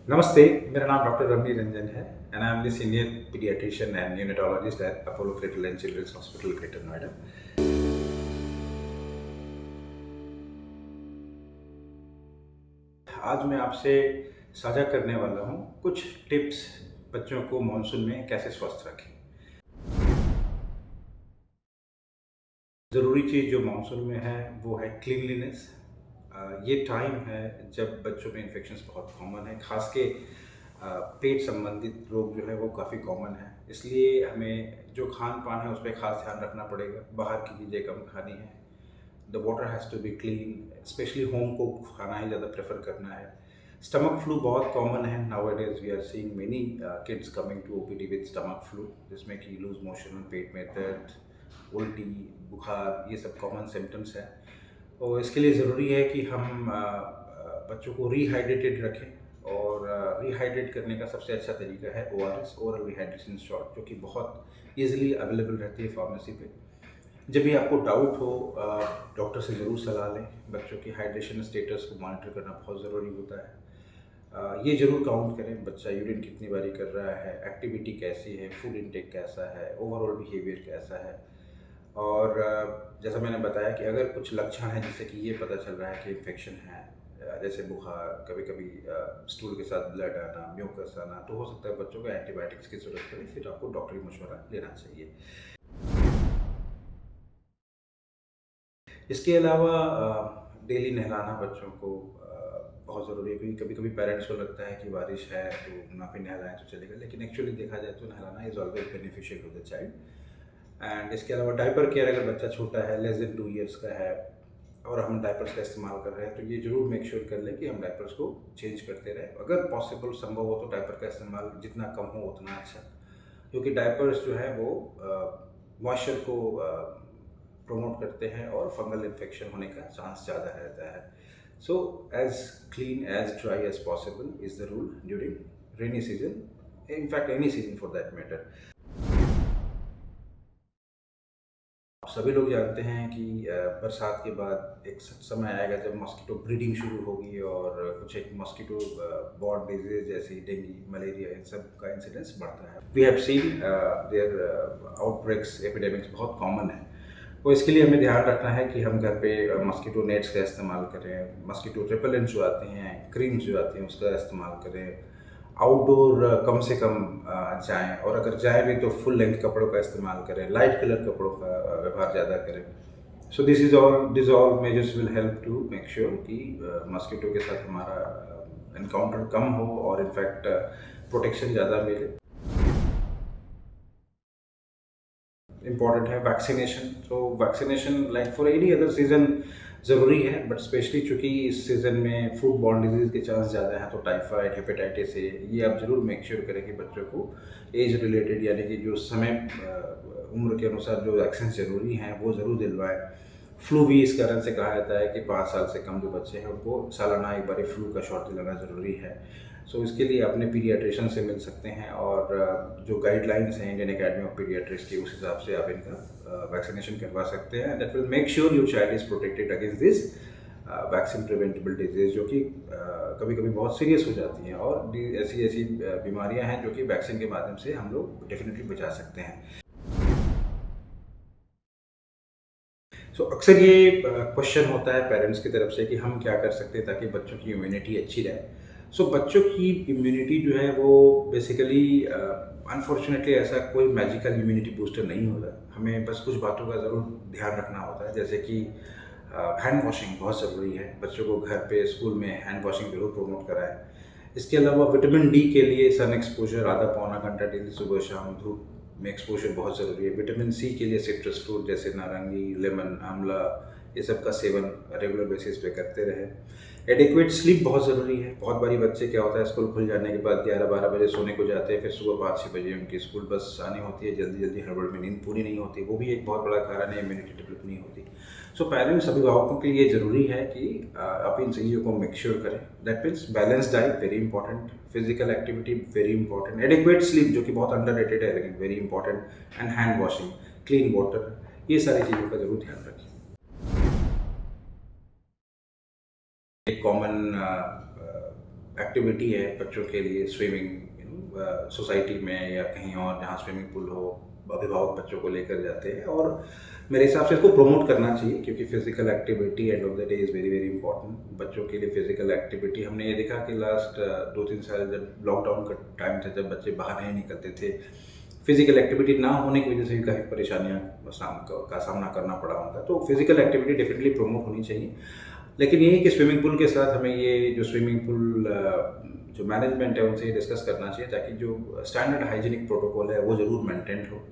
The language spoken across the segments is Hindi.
नमस्ते, मेरा नाम डॉक्टर रवि रंजन है and I am the senior paediatrician and neonatologist at Apollo fetal and children's hospital greater Noida. आज मैं आपसे साझा करने वाला हूँ कुछ टिप्स बच्चों को मानसून में कैसे स्वस्थ रखें। ज़रूरी चीज़ जो मानसून में है वो है क्लीनलीनेस। ये टाइम है जब बच्चों में इन्फेक्शंस बहुत कॉमन है, खास के पेट संबंधित रोग जो है वो काफ़ी कॉमन है। इसलिए हमें जो खान पान है उस पर खास ध्यान रखना पड़ेगा। बाहर की चीज़ें कम खानी है। The water has to be clean, specially home cook खाना ही ज़्यादा प्रेफर करना है। स्टमक फ्लू बहुत कॉमन है nowadays. We are seeing many kids coming to OPD with stomach flu, जिसमें कि लूज मोशन, पेट में दर्द, उल्टी, बुखार, ये सब कॉमन सिम्टम्स हैं। तो इसके लिए ज़रूरी है कि हम बच्चों को रिहाइड्रेटेड रखें और रिहाइड्रेट करने का सबसे अच्छा तरीका है ओआरएस, ओरल रिहाइड्रेशन शॉट, जो कि बहुत ईजिली अवेलेबल रहती है फार्मेसी पे। जब भी आपको डाउट हो डॉक्टर से ज़रूर सलाह लें। बच्चों की हाइड्रेशन स्टेटस को मॉनिटर करना बहुत ज़रूरी होता है। ये ज़रूर काउंट करें बच्चा यूरिन कितनी बारी कर रहा है, एक्टिविटी कैसी है, फूड इंटेक कैसा है, ओवरऑल बिहेवियर कैसा है। और जैसा मैंने बताया कि अगर कुछ लक्षण हैं जैसे कि ये पता चल रहा है कि इन्फेक्शन है, जैसे बुखार, कभी कभी स्टूल के साथ ब्लड आना, म्यूकस आना, तो हो सकता है बच्चों को एंटीबायोटिक्स की ज़रूरत पड़े। फिर आपको डॉक्टरी मशवरा लेना चाहिए। इसके अलावा डेली नहलाना बच्चों को बहुत ज़रूरी है, क्योंकि कभी कभी पेरेंट्स को लगता है कि बारिश है तो ना भी नहलाएं तो चलेगा, लेकिन एक्चुअली देखा जाए तो नहलाना is always beneficial to the child. And इसके अलावा डायपर केयर, अगर बच्चा छोटा है, लेस देन 2 ईयर्स का है और हम डायपर्स का इस्तेमाल कर रहे हैं, तो ये ज़रूर मेक श्योर कर लें कि हम डायपर्स को चेंज करते रहें। अगर पॉसिबल संभव हो तो डायपर का इस्तेमाल जितना कम हो उतना अच्छा, क्योंकि डायपर्स जो है वो मॉइस्चर को प्रमोट करते हैं और फंगल इन्फेक्शन होने का चांस ज़्यादा रहता है। So as clean as dry as possible is the rule during rainy season, in fact any season for that matter. सभी लोग जानते हैं कि बरसात के बाद एक समय आएगा जब मॉस्किटो ब्रीडिंग शुरू होगी और कुछ एक मॉस्किटो बॉर्न डिजीज जैसे डेंगू, मलेरिया, इन सब का इंसिडेंस बढ़ता है। We have seen their outbreaks, epidemics बहुत कॉमन है। तो इसके लिए हमें ध्यान रखना है कि हम घर पे मॉस्किटो नेट्स का इस्तेमाल करें, मॉस्किटो रिपेलेंट जो आते हैं, क्रीम्स जो आती हैं उसका इस्तेमाल करें, आउटडोर कम से कम जाएँ, और अगर जाएँ भी तो फुल लेंथ कपड़ों का इस्तेमाल करें, लाइट कलर कपड़ों का व्यवहार ज़्यादा करें। So this all measures will help to make sure कि मॉस्किटो के साथ हमारा एनकाउंटर कम हो और इनफैक्ट प्रोटेक्शन ज़्यादा मिले। इम्पॉर्टेंट है वैक्सीनेशन। तो vaccination like for any other season ज़रूरी है, बट स्पेशली चूँकि इस सीज़न में फूड बॉर्न डिजीज़ के चांस ज़्यादा हैं, तो टाइफाइड, हेपेटाइटिस ए, ये आप ज़रूर मेक श्योर करें कि बच्चों को एज रिलेटेड, यानी कि जो समय उम्र के अनुसार जो वैक्सीन ज़रूरी हैं वो ज़रूर दिलवाएँ। फ्लू भी इस कारण से कहा जाता है कि 5 साल से कम जो बच्चे हैं उनको सालाना एक बार फ्लू का शॉट दिलाना ज़रूरी है। सो इसके लिए अपने पीडियाट्रिशियन से मिल सकते हैं और जो गाइडलाइंस हैं इंडियन अकेडमी ऑफ पीडियाट्रिक्स की, उस हिसाब से आप इनका वैक्सीनेशन करवा सकते हैं। That will make sure your child is protected against this vaccine preventable disease, जो कि कभी कभी बहुत सीरियस हो जाती हैं, और ऐसी ऐसी बीमारियां हैं जो कि वैक्सीन के माध्यम से हम लोग डेफिनेटली बचा सकते हैं। सो अक्सर ये क्वेश्चन होता है पेरेंट्स की तरफ से कि हम क्या कर सकते हैं ताकि बच्चों की इम्यूनिटी अच्छी रहे। सो बच्चों की इम्यूनिटी जो है वो बेसिकली अनफॉर्चुनेटली ऐसा कोई मैजिकल इम्यूनिटी बूस्टर नहीं होता। हमें बस कुछ बातों का ज़रूर ध्यान रखना होता है, जैसे कि हैंड वॉशिंग बहुत ज़रूरी है। बच्चों को घर पे, स्कूल में हैंड वॉशिंग ज़रूर प्रमोट कराएं। इसके अलावा विटामिन डी के लिए सन एक्सपोजर आधा पौना घंटा डेली सुबह शाम धूप में एक्सपोजर बहुत ज़रूरी है। विटामिन सी के लिए सिट्रस फ्रूट जैसे नारंगी, लेमन, आंवला, ये सब का सेवन रेगुलर बेसिस पे करते रहें। एडिक्वेट स्लीप बहुत ज़रूरी है। बहुत बारी बच्चे क्या होता है, स्कूल खुल जाने के बाद 11-12 बजे सोने को जाते हैं, फिर सुबह 5-6 बजे उनकी स्कूल बस आनी होती है, जल्दी जल्दी हड़बड़ में नींद पूरी नहीं होती। वो भी एक बहुत बड़ा कारण है, इम्यूनिटी डेवलप नहीं होती। सो पेरेंट्स, अभिभावकों के लिए ज़रूरी है कि आप इन चीज़ों को मेक श्योर करें। That means balance diet very important, physical activity very important, adequate sleep जो कि बहुत अंडररेटेड है लेकिन very important, and hand washing, clean water, ये सारी चीज़ों का ज़रूर ध्यान रखें। एक कॉमन एक्टिविटी है बच्चों के लिए स्विमिंग, सोसाइटी में या कहीं और जहाँ स्विमिंग पूल हो, अभिभावक बच्चों को लेकर जाते हैं और मेरे हिसाब से इसको प्रमोट करना चाहिए क्योंकि physical activity end of the day is very very important. बच्चों के लिए फिजिकल एक्टिविटी हमने ये देखा कि लास्ट 2-3 साल जब लॉकडाउन का टाइम था, जब बच्चे बाहर नहीं निकलते थे, फिजिकल एक्टिविटी ना होने की वजह से भी काफ़ी परेशानियाँ का सामना करना पड़ा उनका। तो फिजिकल एक्टिविटी डेफिनेटली प्रमोट होनी चाहिए। लेकिन यही कि स्विमिंग पूल के साथ हमें ये जो स्विमिंग पूल जो मैनेजमेंट है उनसे ये डिस्कस करना चाहिए ताकि जो स्टैंडर्ड हाइजीनिक प्रोटोकॉल है वो ज़रूर मेंटेन हो।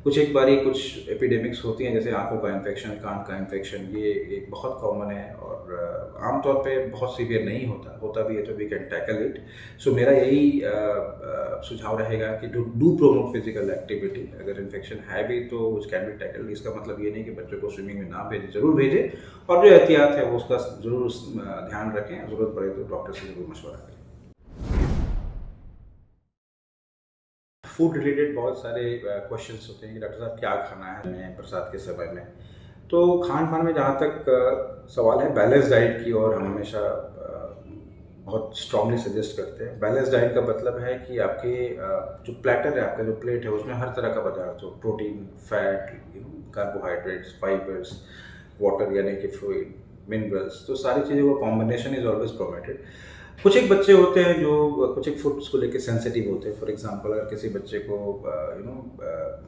कुछ एक बारी कुछ एपिडेमिक्स होती हैं जैसे आँखों का इन्फेक्शन, कान का इन्फेक्शन, ये एक बहुत कॉमन है और आमतौर पे बहुत सीवियर नहीं होता, होता भी है तो वी कैन टैकल इट। सो मेरा यही सुझाव रहेगा कि डू प्रोमोट फिजिकल एक्टिविटी। अगर इन्फेक्शन है भी तो विच कैन बी टैकल्ड। इसका मतलब ये नहीं कि बच्चों को स्विमिंग में ना भेजें, ज़रूर भेजें और जो एहतियात है वो उसका ज़रूर ध्यान रखें, ज़रूरत पड़े तो डॉक्टर से ज़रूर मशवरा करें। फूड रिलेटेड बहुत सारे क्वेश्चंस होते हैं कि डॉक्टर साहब क्या खाना है हमें बरसात के समय में। तो खान-पान में जहाँ तक सवाल है बैलेंस डाइट की ओर हम हमेशा बहुत स्ट्रांगली सजेस्ट करते हैं। बैलेंस डाइट का मतलब है कि आपके जो प्लेटर है, आपका जो प्लेट है उसमें हर तरह का पदार्थ हो, protein, fat, carbohydrates, fibres, water यानी कि फ्लूइड, मिनरल्स, तो सारी चीज़ों का कॉम्बिनेशन इज़ ऑलवेज प्रोवाइडेड। कुछ एक बच्चे होते हैं जो कुछ एक फूड्स को लेके सेंसिटिव होते हैं। फॉर एग्जांपल अगर किसी बच्चे को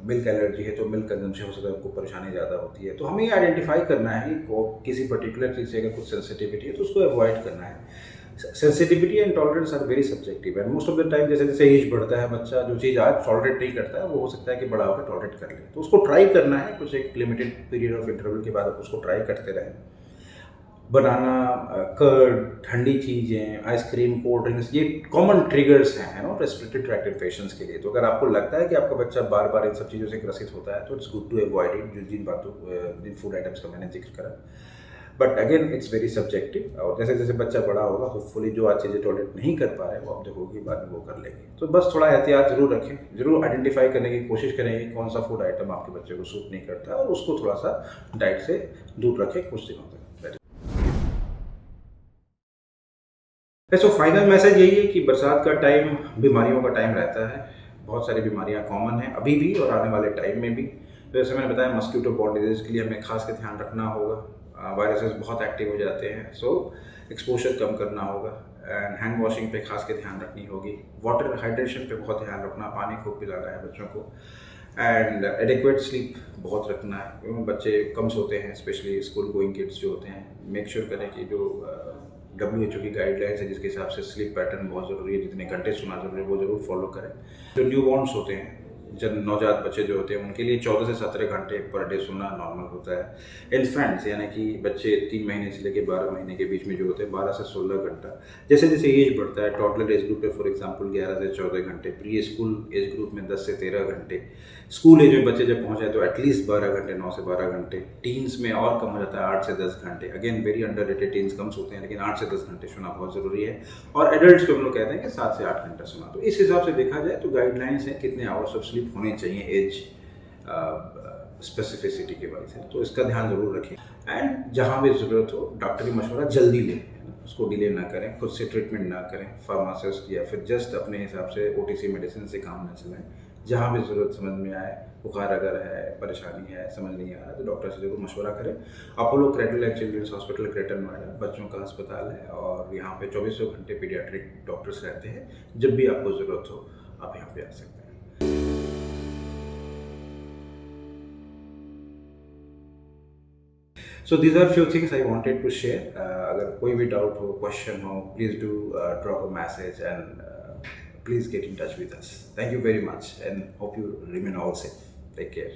मिल्क एलर्जी है तो मिल्क कंजम्पशन से उनको परेशानी ज़्यादा होती है। तो हमें ये आइडेंटिफाई करना है कि किसी पर्टिकुलर चीज़ से अगर कुछ सेंसिटिविटी है तो उसको अवॉइड करना है। Sensitivity and tolerance are very subjective and most of the time जैसे जैसे एज बढ़ता है बच्चा जो चीज़ आज टॉलरेट नहीं करता है वो हो सकता है कि बड़ा होकर टॉलरेट कर ले। तो उसको ट्राई करना है, कुछ एक लिमिटेड पीरियड ऑफ इंटरवल के बाद आप उसको ट्राई करते रहें। बनाना, कर्ड, ठंडी चीज़ें, आइसक्रीम, कोल्ड ड्रिंक्स, ये कॉमन ट्रिगर्स हैं, है ना, रेस्पिरेटरी ट्रैक्ट इन्फेक्शंस के लिए। तो अगर आपको लगता है कि आपका बच्चा बार-बार इन सब चीज़ों से ग्रसित होता है तो it's good to avoid it, जिन फूड आइटम्स का मैंने ज़िक्र करा। But again it's very subjective और जैसे-जैसे बच्चा बड़ा होगा होपफुली जो आज चीज़ें टॉलरेट नहीं कर पा रहे हैं वो आप देखोगे बाद में वो कर लेंगे। तो बस थोड़ा एहतियात ज़रूर रखें, ज़रूर आइडेंटिफाई करने की कोशिश करें कि कौन सा फूड आइटम आपके बच्चे को सूट नहीं करता और उसको थोड़ा-सा डाइट से दूर रखें कुछ दिनों तक। सो फाइनल मैसेज यही है कि बरसात का टाइम बीमारियों का टाइम रहता है। बहुत सारी बीमारियां कॉमन हैं अभी भी और आने वाले टाइम में भी। तो जैसे मैंने बताया मस्कीटो बॉर्न डिजीज़ के लिए हमें खास के ध्यान रखना होगा। वायरसेस बहुत एक्टिव हो जाते हैं, सो एक्सपोजर कम करना होगा एंड हैंड वॉशिंग पे खास के ध्यान रखनी होगी। वाटर हाइड्रेशन पे बहुत ध्यान रखना, पानी खूब पिलाना है बच्चों को एंड एडिक्वेट स्लीप बहुत रखना है। बच्चे कम सोते हैं, स्पेशली स्कूल गोइंग किड्स जो होते हैं। मेक श्योर करें कि जो WHO की गाइडलाइंस है जिसके हिसाब से स्लीप पैटर्न बहुत ज़रूरी है, जितने घंटे सोना ज़रूरी है वो ज़रूर फॉलो करें। जो न्यू बॉर्न्स होते हैं, जब नवजात बच्चे जो होते हैं उनके लिए 14 से 17 घंटे पर डे सोना नॉर्मल होता है। इन्फेंट्स यानी कि बच्चे 3 महीने से लेकर 12 महीने के बीच में जो होते हैं 12 से 16 घंटा। जैसे जैसे एज बढ़ता है टॉडलर एज ग्रुप पे फॉर एग्जांपल 11 से 14 घंटे, प्री स्कूल एज ग्रुप में 10 से 13 घंटे, स्कूल एज में बच्चे जब पहुँच जाए तो एटलीस्ट 12 घंटे, 9 से 12 घंटे। टीन्स में और कम हो जाता है 8 से 10 घंटे। अगेन वेरी अंडररेटेड, टीन्स कम सोते हैं लेकिन 8 से 10 घंटे सोना बहुत ज़रूरी है। और एडल्ट्स को हम लोग कहते हैं कि 7 से 8 घंटा सोना। तो इस हिसाब से देखा जाए तो गाइडलाइंस हैं कितने आवर्स ऑफ स्लीप होने चाहिए एज स्पेसिफिसिटी के वजह से। तो इसका ध्यान ज़रूर रखें एंड जहाँ भी ज़रूरत हो डॉक्टरी मशवरा जल्दी लें, उसको डिले ना करें, खुद से ट्रीटमेंट ना करें फार्मासिस्ट या फिर जस्ट अपने हिसाब से OTC मेडिसिन से काम ना चलाएं। जहाँ भी ज़रूरत समझ में आए, बुखार अगर है, परेशानी है, समझ नहीं आ रहा तो डॉक्टर से ज़रूर मशवरा करें। Apollo Cradle and children's hospital greater Noida बच्चों का अस्पताल है और यहाँ पे 24 घंटे पीडियाट्रिक डॉक्टर्स रहते हैं। जब भी आपको ज़रूरत हो आप यहाँ पे आ सकते हैं। So these are few things I wanted to share. अगर कोई भी डाउट हो, क्वेश्चन हो, please do drop a message and please get in touch with us. Thank you very much and hope you remain all safe. Take care.